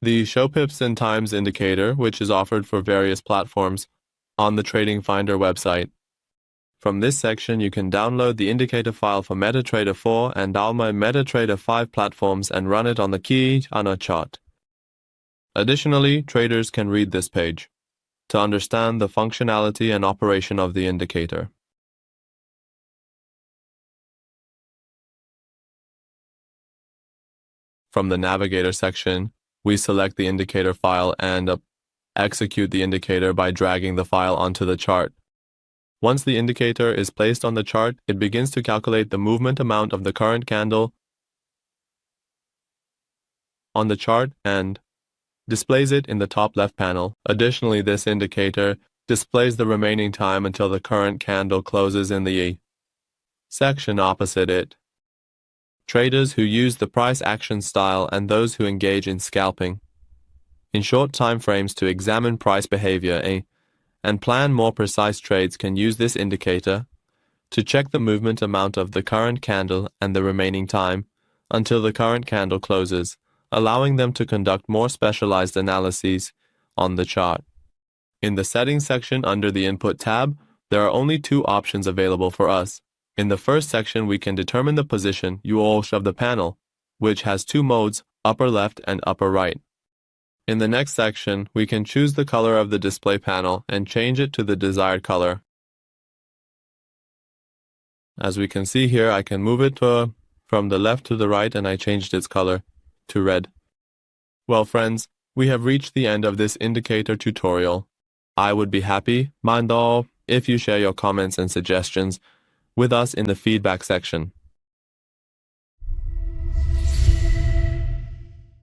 the Show Pips and Times indicator, which is offered for various platforms on the TradingFinder website. From this section, you can download the indicator file for MetaTrader 4 and Alma MetaTrader 5 platforms and run it on the key on a chart. Additionally, traders can read this page to understand the functionality and operation of the indicator. From the Navigator section, we select the indicator file and execute the indicator by dragging the file onto the chart. Once the indicator is placed on the chart, it begins to calculate the movement amount of the current candle on the chart and displays it in the top left panel. Additionally, this indicator displays the remaining time until the current candle closes in the section opposite it. Traders who use the price action style and those who engage in scalping in short time frames to examine price behavior and plan more precise trades can use this indicator to check the movement amount of the current candle and the remaining time until the current candle closes, allowing them to conduct more specialized analyses on the chart. In the Settings section under the Input tab, there are only two options available for us. In the first section, we can determine the position of the panel, which has two modes, upper left and upper right. In the next section, we can choose the color of the display panel and change it to the desired color. As we can see here, I can move it from the left to the right, and I changed its color to red. Well, friends, we have reached the end of this indicator tutorial. I would be happy, if you share your comments and suggestions with us in the feedback section.